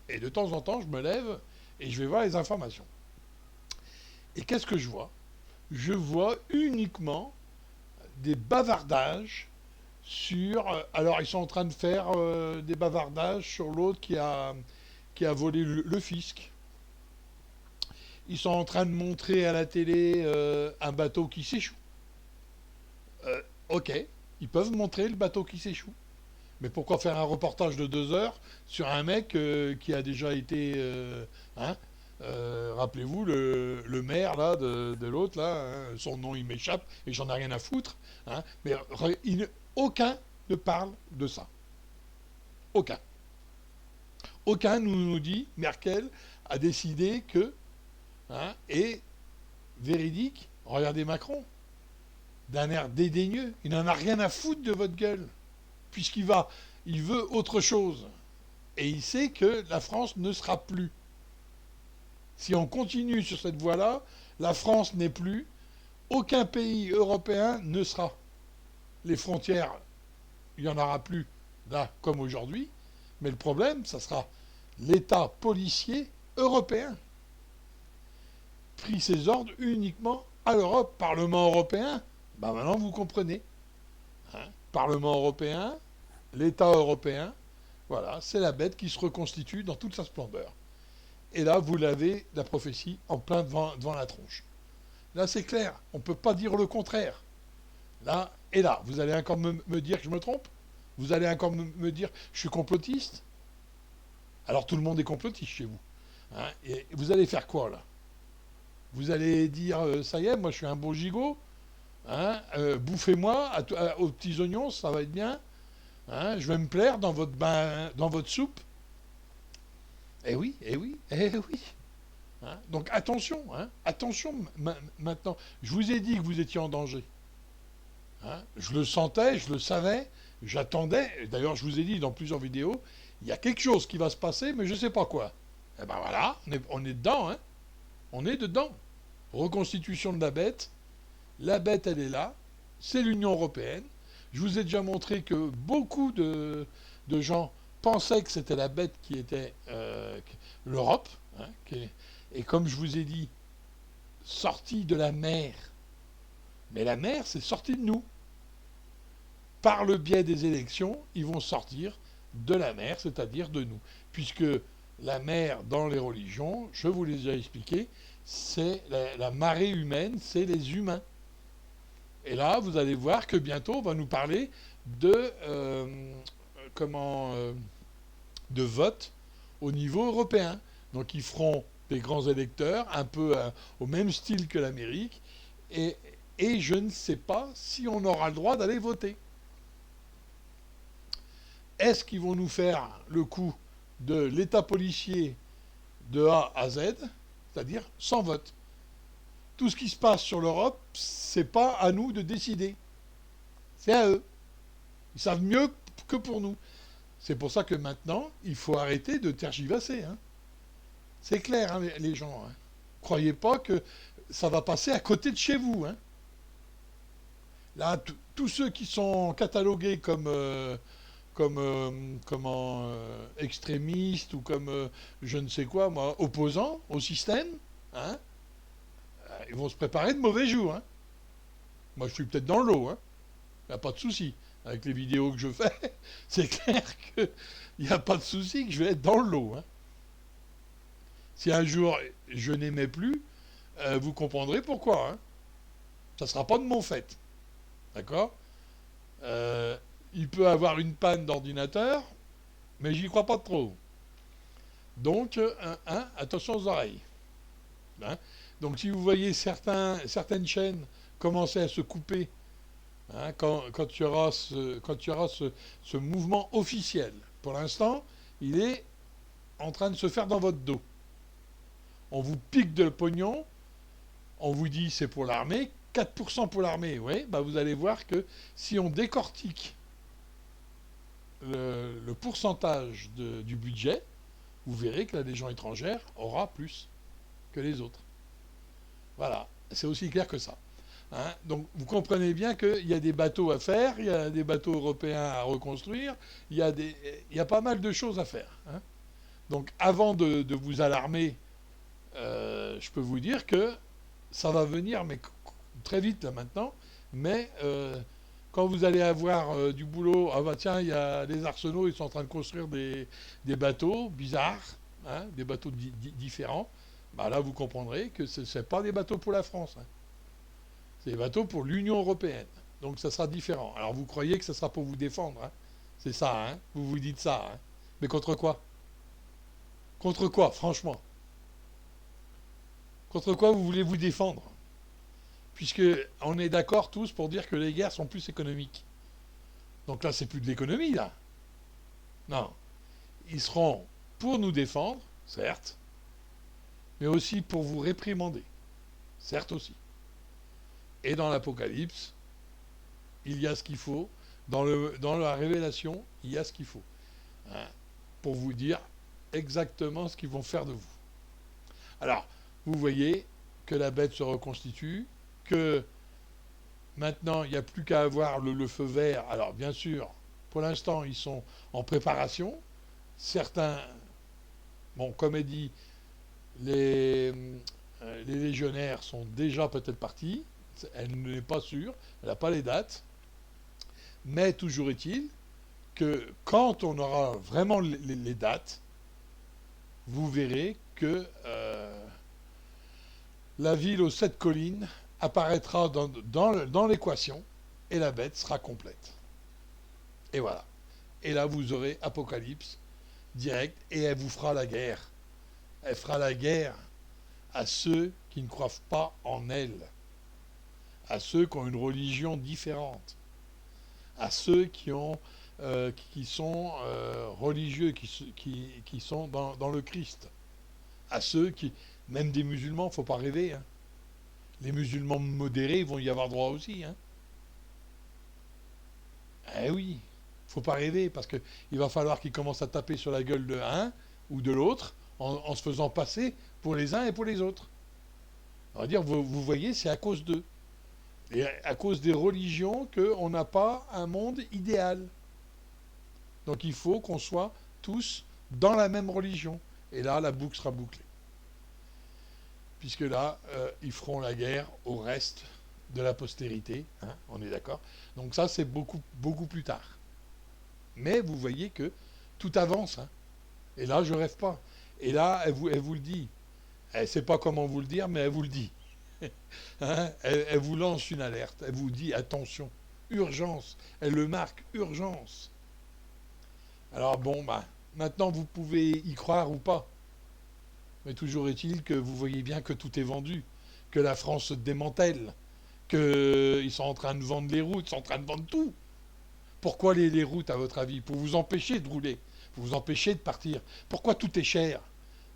Et de temps en temps, je me lève et je vais voir les informations. Et qu'est-ce que je vois? Je vois uniquement des bavardages sur... alors, ils sont en train de faire des bavardages sur l'autre qui a volé le fisc. Ils sont en train de montrer à la télé un bateau qui s'échoue. Ok, ils peuvent montrer le bateau qui s'échoue. Mais pourquoi faire un reportage de 2 heures sur un mec qui a déjà été... hein, rappelez-vous, le maire là, de l'autre, là, hein, son nom il m'échappe et j'en ai rien à foutre. Hein, mais aucun ne parle de ça. Aucun. Aucun nous dit Merkel a décidé que... Hein, et véridique, regardez Macron, d'un air dédaigneux, il n'en a rien à foutre de votre gueule, il veut autre chose. Et il sait que la France ne sera plus. Si on continue sur cette voie-là, la France n'est plus, aucun pays européen ne sera. Les frontières, il n'y en aura plus là comme aujourd'hui, mais le problème, ça sera l'État policier européen. Pris ses ordres uniquement à l'Europe. Parlement européen, ben maintenant vous comprenez. Hein, Parlement européen, l'État européen, voilà, c'est la bête qui se reconstitue dans toute sa splendeur. Et là, vous l'avez, la prophétie, en plein devant la tronche. Là, c'est clair, on ne peut pas dire le contraire. Là, et là, vous allez encore me dire que je me trompe? Vous allez encore me dire que je suis complotiste? Alors tout le monde est complotiste chez vous. Hein, et vous allez faire quoi, là? Vous allez dire, ça y est, moi je suis un beau gigot, hein, bouffez-moi aux petits oignons, ça va être bien, hein, je vais me plaire dans votre bain, dans votre soupe. Eh oui, eh oui, eh oui. Hein, donc attention, hein, attention maintenant. Je vous ai dit que vous étiez en danger. Hein, je le sentais, je le savais, j'attendais. D'ailleurs, je vous ai dit dans plusieurs vidéos, il y a quelque chose qui va se passer, mais je ne sais pas quoi. Eh ben voilà, on est dedans, hein. On est dedans. Reconstitution de la bête elle est là, c'est l'Union européenne. Je vous ai déjà montré que beaucoup de gens pensaient que c'était la bête qui était l'Europe, hein, et comme je vous ai dit, sortie de la mer. Mais la mer, c'est sorti de nous. Par le biais des élections, ils vont sortir de la mer, c'est-à-dire de nous. Puisque la mer, dans les religions, je vous l'ai déjà expliqué, c'est la marée humaine, c'est les humains. Et là, vous allez voir que bientôt, on va nous parler de de vote au niveau européen. Donc, ils feront des grands électeurs, un peu au même style que l'Amérique, et je ne sais pas si on aura le droit d'aller voter. Est-ce qu'ils vont nous faire le coup de l'État policier de A à Z, c'est-à-dire sans vote? Tout ce qui se passe sur l'Europe, c'est pas à nous de décider. C'est à eux. Ils savent mieux que pour nous. C'est pour ça que maintenant, il faut arrêter de tergiverser. Hein. C'est clair, hein, les gens. Hein. Croyez pas que ça va passer à côté de chez vous. Hein. Là, tous ceux qui sont catalogués comme extrémistes ou comme je ne sais quoi, moi, opposants au système, hein, ils vont se préparer de mauvais jours. Hein. Moi, je suis peut-être dans l'eau. Hein. Il n'y a pas de souci. Avec les vidéos que je fais, c'est clair qu'il n'y a pas de souci que je vais être dans l'eau. Hein. Si un jour je n'aimais plus, vous comprendrez pourquoi. Hein. Ça ne sera pas de mon fait. D'accord? Il peut avoir une panne d'ordinateur, mais j'y crois pas trop. Donc, attention aux oreilles. Hein. Donc, si vous voyez certaines chaînes commencer à se couper, hein, quand il y aura ce mouvement officiel, pour l'instant, il est en train de se faire dans votre dos. On vous pique de le pognon, on vous dit c'est pour l'armée, 4% pour l'armée, oui, bah vous allez voir que si on décortique le pourcentage du budget, vous verrez que la Légion étrangère aura plus que les autres. Voilà, c'est aussi clair que ça. Hein, donc vous comprenez bien qu'il y a des bateaux à faire, il y a des bateaux européens à reconstruire, il y a pas mal de choses à faire. Hein. Donc avant de vous alarmer je peux vous dire que ça va venir, mais très vite là maintenant. Mais quand vous allez avoir du boulot, ah bah tiens, il y a les arsenaux, ils sont en train de construire des bateaux bizarres, hein, des bateaux différents. Bah là, vous comprendrez que ce n'est pas des bateaux pour la France, hein. C'est des bateaux pour l'Union européenne. Donc ça sera différent. Alors vous croyez que ça sera pour vous défendre, hein. C'est ça, hein. Vous vous dites ça, hein. Mais contre quoi? Contre quoi, franchement? Contre quoi vous voulez vous défendre? Puisque on est d'accord tous pour dire que les guerres sont plus économiques. Donc là, c'est plus de l'économie, là. Non. Ils seront pour nous défendre, certes, mais aussi pour vous réprimander, certes aussi. Et dans l'Apocalypse, il y a ce qu'il faut. Dans la révélation, il y a ce qu'il faut, hein, pour vous dire exactement ce qu'ils vont faire de vous. Alors, vous voyez que la bête se reconstitue, que maintenant, il n'y a plus qu'à avoir le feu vert. Alors, bien sûr, pour l'instant, ils sont en préparation. Certains, bon, comme est dit, les légionnaires sont déjà peut-être partis. Elle n'est pas sûre, elle n'a pas les dates. Mais toujours est-il que quand on aura vraiment les dates, vous verrez que la ville aux 7 collines apparaîtra dans l'équation et la bête sera complète. Et voilà. Et là, vous aurez Apocalypse direct et elle vous fera la guerre. Elle fera la guerre à ceux qui ne croient pas en elle, à ceux qui ont une religion différente, à ceux qui sont religieux, qui sont dans le Christ, à ceux qui, même des musulmans, faut pas rêver, hein. Les musulmans modérés vont y avoir droit aussi, hein. Eh oui, faut pas rêver, parce que il va falloir qu'ils commencent à taper sur la gueule de l'un ou de l'autre en se faisant passer pour les uns et pour les autres. On va dire, vous voyez, c'est à cause d'eux. Et à cause des religions qu'on n'a pas un monde idéal. Donc il faut qu'on soit tous dans la même religion. Et là, la boucle sera bouclée. Puisque là, ils feront la guerre au reste de la postérité, hein, on est d'accord. Donc ça, c'est beaucoup, beaucoup plus tard. Mais vous voyez que tout avance, hein. Et là, je rêve pas. Et là, elle vous le dit. Elle ne sait pas comment vous le dire, mais elle vous le dit. Hein, elle vous lance une alerte. Elle vous dit attention, urgence. Elle le marque, urgence. Alors bon, bah, maintenant vous pouvez y croire ou pas. Mais toujours est-il que vous voyez bien que tout est vendu, que la France se démantèle, qu'ils sont en train de vendre les routes, ils sont en train de vendre tout. Pourquoi les routes, à votre avis? Pour vous empêcher de rouler, pour vous empêcher de partir. Pourquoi tout est cher?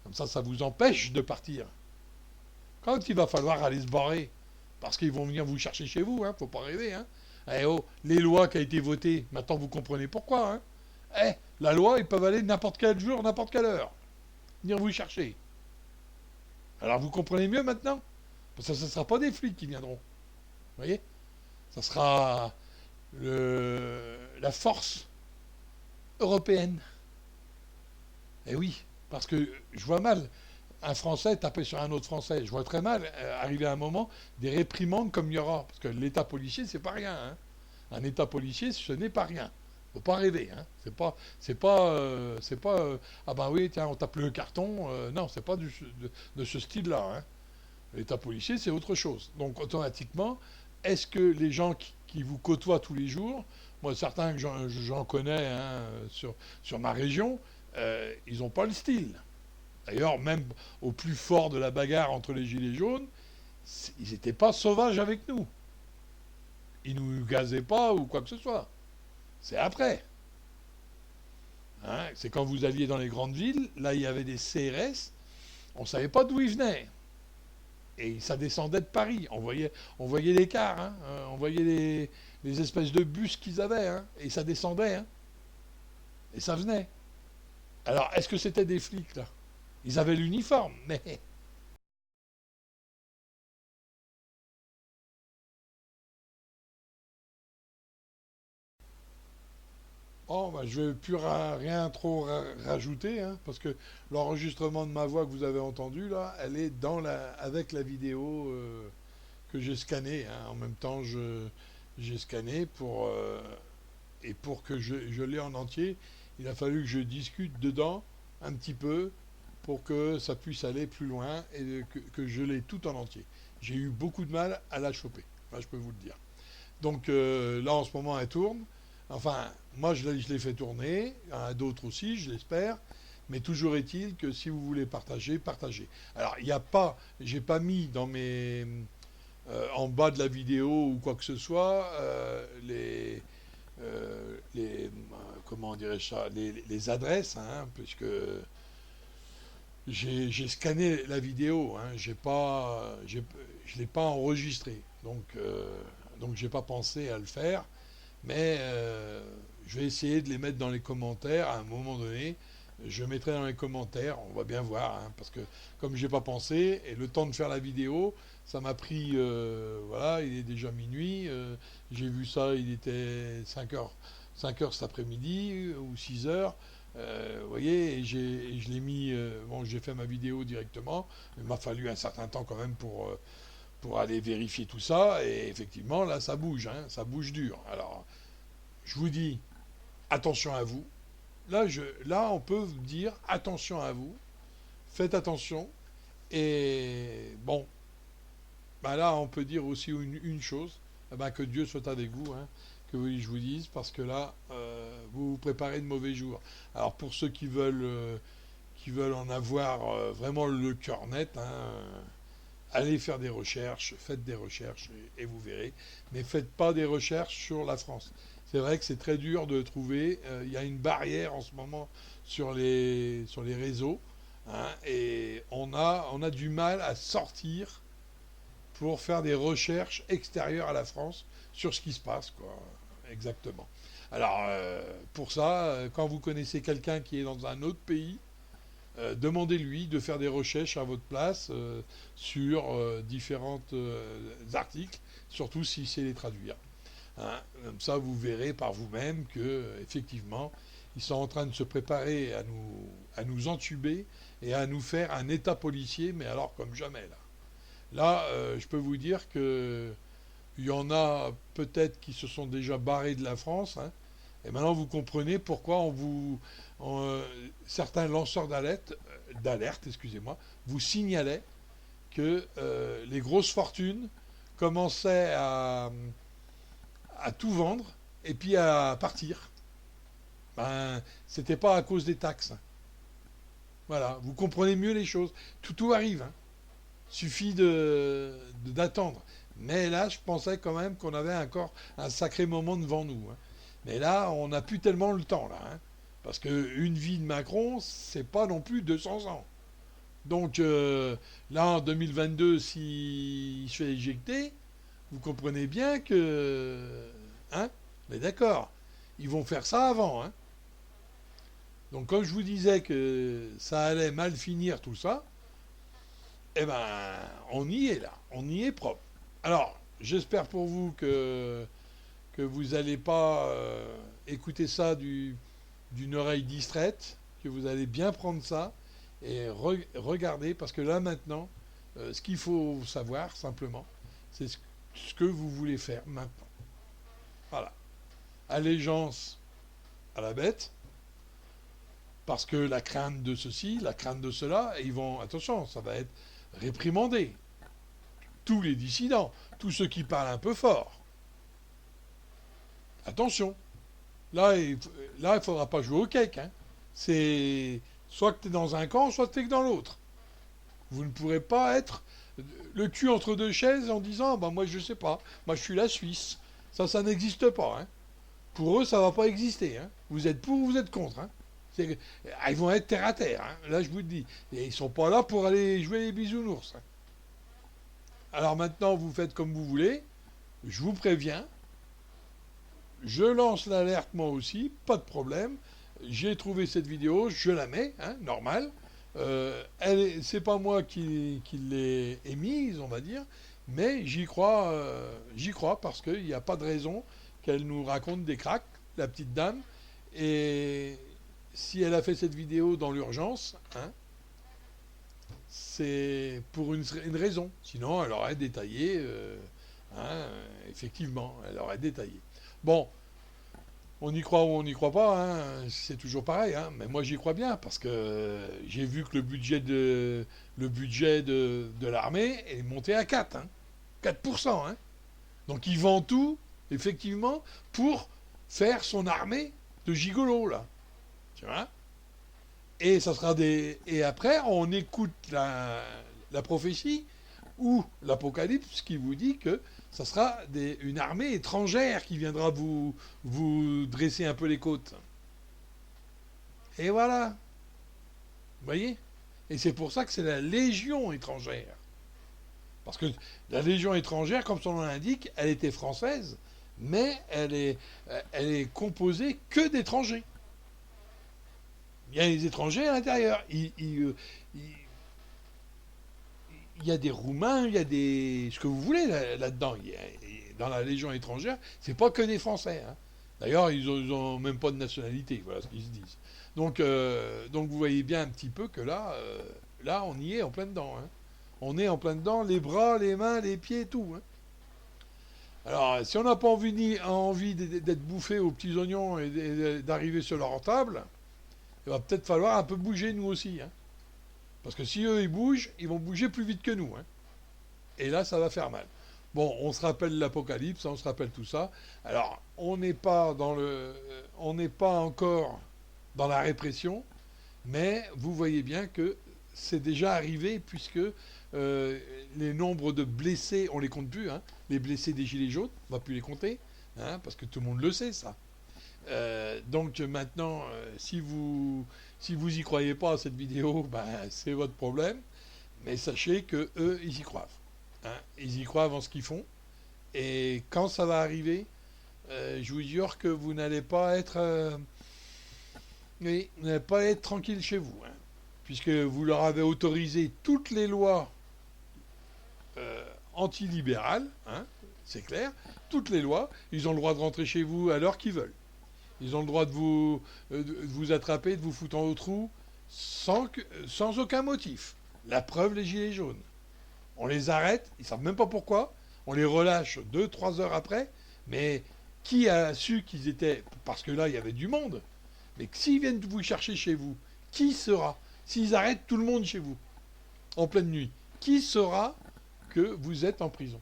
Comme ça vous empêche de partir. Quand il va falloir aller se barrer, parce qu'ils vont venir vous chercher chez vous, hein, faut pas rêver, hein. Eh oh, les lois qui ont été votées, maintenant vous comprenez pourquoi, hein. Eh, la loi, ils peuvent aller n'importe quel jour, n'importe quelle heure, venir vous chercher. Alors vous comprenez mieux maintenant? Parce que ce ne sera pas des flics qui viendront. Vous voyez? Ça sera la force européenne. Eh oui, parce que je vois mal un Français taper sur un autre Français. Je vois très mal arriver à un moment des réprimandes comme il y aura. Parce que l'État policier, c'est pas rien, hein. Un État policier, ce n'est pas rien. Faut pas rêver, hein. C'est pas, ah ben oui, tiens, on tape le carton. Non, c'est pas de ce style-là, hein. L'État policier, c'est autre chose. Donc automatiquement, est-ce que les gens qui vous côtoient tous les jours, moi certains que j'en connais, hein, sur ma région, ils n'ont pas le style. D'ailleurs, même au plus fort de la bagarre entre les gilets jaunes, ils n'étaient pas sauvages avec nous. Ils ne nous gazaient pas ou quoi que ce soit. C'est après. Hein, c'est quand vous alliez dans les grandes villes, là il y avait des CRS, on ne savait pas d'où ils venaient. Et ça descendait de Paris. On voyait les cars, hein, on voyait les espèces de bus qu'ils avaient, hein, et ça descendait, hein, et ça venait. Alors, est-ce que c'était des flics, là? Ils avaient l'uniforme, mais... Oh, bah, je vais plus rien trop rajouter, hein, parce que l'enregistrement de ma voix que vous avez entendu là, elle est avec la vidéo que j'ai scannée, hein. En même temps, j'ai scanné et pour que je l'ai en entier, il a fallu que je discute dedans un petit peu pour que ça puisse aller plus loin et que je l'ai tout en entier. J'ai eu beaucoup de mal à la choper, là, je peux vous le dire. Donc là, en ce moment, elle tourne. Enfin, moi, je l'ai fait tourner. Il y en a d'autres aussi, je l'espère. Mais toujours est-il que si vous voulez partager, partagez. Alors, il n'y a pas, j'ai pas mis dans en bas de la vidéo ou quoi que ce soit, comment dirais-je ça, les adresses, hein, puisque j'ai scanné la vidéo, hein, je l'ai pas enregistré, donc j'ai pas pensé à le faire, mais je vais essayer de les mettre dans les commentaires à un moment donné. Je mettrai dans les commentaires, on va bien voir, hein, parce que comme j'ai pas pensé, et le temps de faire la vidéo, ça m'a pris, voilà, il est déjà minuit, j'ai vu ça, il était 5 heures cet après-midi, ou 6 heures, vous voyez, et je l'ai mis, bon, j'ai fait ma vidéo directement, il m'a fallu un certain temps quand même pour aller vérifier tout ça, et effectivement, là, ça bouge, hein, ça bouge dur. Alors, je vous dis, attention à vous. Là, on peut vous dire attention à vous, faites attention. Et bon, bah là, on peut dire aussi une chose, eh ben, que Dieu soit avec vous, hein, je vous dise, parce que là, vous vous préparez de mauvais jours. Alors pour ceux qui veulent en avoir vraiment le cœur net, hein, allez faire des recherches, faites des recherches et vous verrez. Mais faites pas des recherches sur la France. C'est vrai que c'est très dur de trouver. Il y a une barrière en ce moment sur les réseaux, hein, et on a du mal à sortir pour faire des recherches extérieures à la France sur ce qui se passe, quoi. Exactement. Alors, pour ça, quand vous connaissez quelqu'un qui est dans un autre pays, demandez-lui de faire des recherches à votre place sur différents articles, surtout s'il sait les traduire. Hein. Comme ça, vous verrez par vous-même que effectivement, ils sont en train de se préparer à nous entuber et à nous faire un état policier, mais alors comme jamais là. Là, je peux vous dire que il y en a peut-être qui se sont déjà barrés de la France, hein, et maintenant vous comprenez pourquoi certains lanceurs d'alerte, excusez-moi, vous signalaient que les grosses fortunes commençaient à tout vendre et puis à partir. Ben, c'était pas à cause des taxes. Voilà, vous comprenez mieux les choses. Tout arrive, hein. Suffit d'attendre. Mais là, je pensais quand même qu'on avait encore un sacré moment devant nous, hein. Mais là, on n'a plus tellement le temps, là, hein. Parce qu'une vie de Macron, c'est pas non plus 200 ans. Donc là, en 2022, s'il se fait éjecter, vous comprenez bien que... Hein? Mais d'accord, ils vont faire ça avant, hein. Donc comme je vous disais que ça allait mal finir tout ça, eh ben, on y est là, on y est propre. Alors, j'espère pour vous que vous n'allez pas écouter ça d'une oreille distraite, que vous allez bien prendre ça et regarder, parce que là maintenant, ce qu'il faut savoir simplement, c'est ce que vous voulez faire maintenant. Voilà. Allégeance à la bête, parce que la crainte de ceci, la crainte de cela, et ils vont, attention, ça va être réprimandé. Tous les dissidents, tous ceux qui parlent un peu fort. Attention. Là, il ne faudra pas jouer au cake, hein. C'est soit que tu es dans un camp, soit que tu es dans l'autre. Vous ne pourrez pas être le cul entre deux chaises en disant bah, moi je sais pas, moi je suis la Suisse. Ça n'existe pas, hein. Pour eux, ça va pas exister, hein. Vous êtes pour ou vous êtes contre, hein. Ils vont être terre à terre, hein. Là je vous le dis. Et ils sont pas là pour aller jouer les bisounours, hein. Alors maintenant, vous faites comme vous voulez. Je vous préviens. Je lance l'alerte moi aussi, pas de problème. J'ai trouvé cette vidéo, je la mets, hein, normal. C'est pas moi qui l'ai émise, on va dire, mais j'y crois parce qu'il n'y a pas de raison qu'elle nous raconte des cracks, la petite dame, Et si elle a fait cette vidéo dans l'urgence, hein, c'est pour une raison. Sinon, elle aurait détaillé, hein, effectivement, elle aurait détaillé. Bon, on y croit ou on n'y croit pas, hein, c'est toujours pareil, hein, mais moi j'y crois bien, parce que j'ai vu que le budget de l'armée est monté à 4, hein, 4%. Hein. Donc il vend tout, effectivement, pour faire son armée de gigolos, là. Tu vois. Et ça sera et après, on écoute la prophétie ou l'Apocalypse qui vous dit que ça sera une armée étrangère qui viendra vous dresser un peu les côtes. Et voilà. Vous voyez. Et c'est pour ça que c'est la Légion étrangère. Parce que la Légion étrangère, comme son nom l'indique, elle était française, mais elle est composée que d'étrangers. Il y a des étrangers à l'intérieur. Il y a des Roumains, il y a ce que vous voulez là-dedans. Dans la Légion étrangère, c'est pas que des Français. Hein. D'ailleurs, ils ont même pas de nationalité, voilà ce qu'ils se disent. Donc vous voyez bien un petit peu que là, on y est en plein dedans. Hein. On est en plein dedans, les bras, les mains, les pieds, tout. Hein. Alors, si on n'a pas envie d'être bouffé aux petits oignons et d'arriver sur leur table, il va peut-être falloir un peu bouger nous aussi. Hein. Parce que si eux, ils bougent, ils vont bouger plus vite que nous. Hein. Et là, ça va faire mal. Bon, on se rappelle l'Apocalypse, on se rappelle tout ça. Alors, on n'est pas encore dans la répression, mais vous voyez bien que c'est déjà arrivé, puisque les nombres de blessés, on les compte plus, hein, les blessés des Gilets jaunes, on ne va plus les compter, hein, parce que tout le monde le sait, ça. Donc maintenant, si vous y croyez pas à cette vidéo, ben, c'est votre problème, mais sachez que eux, ils y croient. Hein, ils y croient en ce qu'ils font, et quand ça va arriver, je vous jure que vous n'allez pas être... oui, vous n'allez pas être tranquille chez vous, hein, puisque vous leur avez autorisé toutes les lois antilibérales, hein, c'est clair, toutes les lois, ils ont le droit de rentrer chez vous à l'heure qu'ils veulent. Ils ont le droit de vous attraper, de vous foutre en haut trou, sans aucun motif. La preuve, les gilets jaunes. On les arrête, ils ne savent même pas pourquoi, on les relâche 2-3 heures après, mais qui a su qu'ils étaient... Parce que là, il y avait du monde. Mais s'ils viennent vous chercher chez vous, qui saura? S'ils arrêtent tout le monde chez vous, en pleine nuit, qui saura que vous êtes en prison?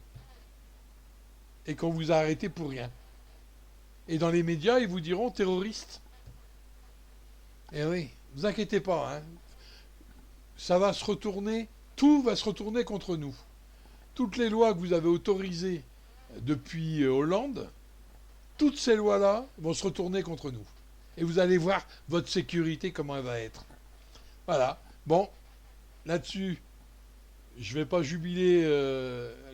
Et qu'on vous a arrêté pour rien? Et dans les médias, ils vous diront terroristes. Eh oui, ne vous inquiétez pas, hein. Ça va se retourner, tout va se retourner contre nous. Toutes les lois que vous avez autorisées depuis Hollande, toutes ces lois-là vont se retourner contre nous. Et vous allez voir votre sécurité, comment elle va être. Voilà. Bon, là-dessus, je ne vais pas jubiler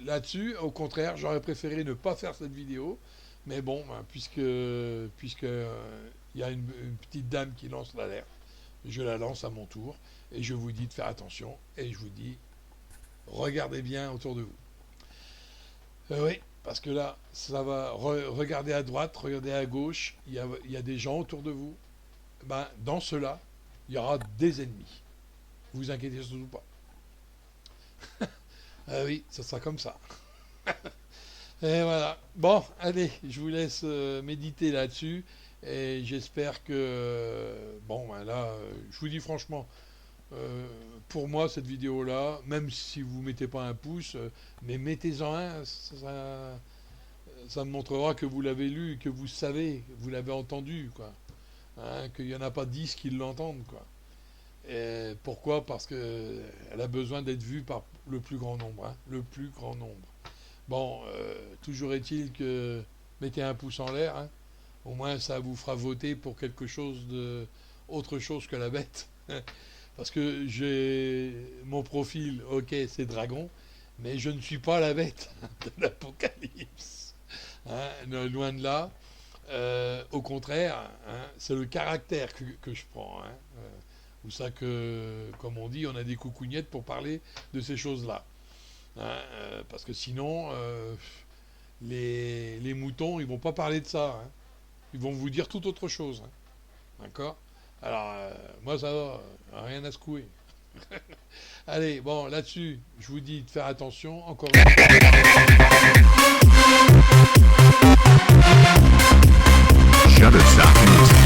là-dessus. Au contraire, j'aurais préféré ne pas faire cette vidéo. Mais bon, puisque y a une petite dame qui lance l'alerte, je la lance à mon tour. Et je vous dis de faire attention. Et je vous dis, regardez bien autour de vous. Oui, parce que là, ça va. Regardez à droite, regardez à gauche. Il y a des gens autour de vous. Ben, dans ceux-là, il y aura des ennemis. Vous inquiétez surtout pas. Ah oui, ça sera comme ça. Et voilà. Bon, allez, je vous laisse méditer là-dessus. Et j'espère que... bon, ben là, je vous dis franchement, pour moi, cette vidéo-là, même si vous ne mettez pas un pouce, mais mettez-en un, ça me montrera que vous l'avez lu, que vous savez, vous l'avez entendu, quoi. Hein, qu'il n'y en a pas 10 qui l'entendent, quoi. Et pourquoi? Parce qu'elle a besoin d'être vue par le plus grand nombre, hein, le plus grand nombre. Bon, toujours est-il que mettez un pouce en l'air, hein, au moins ça vous fera voter pour quelque chose autre chose que la bête. Parce que j'ai mon profil, ok, c'est dragon, mais je ne suis pas la bête de l'Apocalypse. Hein, loin de là. Au contraire, hein, c'est le caractère que je prends. Hein. Ou ça que, comme on dit, on a des coucougnettes pour parler de ces choses-là. Hein, parce que sinon, les moutons, ils vont pas parler de ça. Hein. Ils vont vous dire tout autre chose. Hein. D'accord? Alors, moi, ça va, rien à secouer. Allez, bon, là-dessus, je vous dis de faire attention. Encore une fois. Shutterstock News.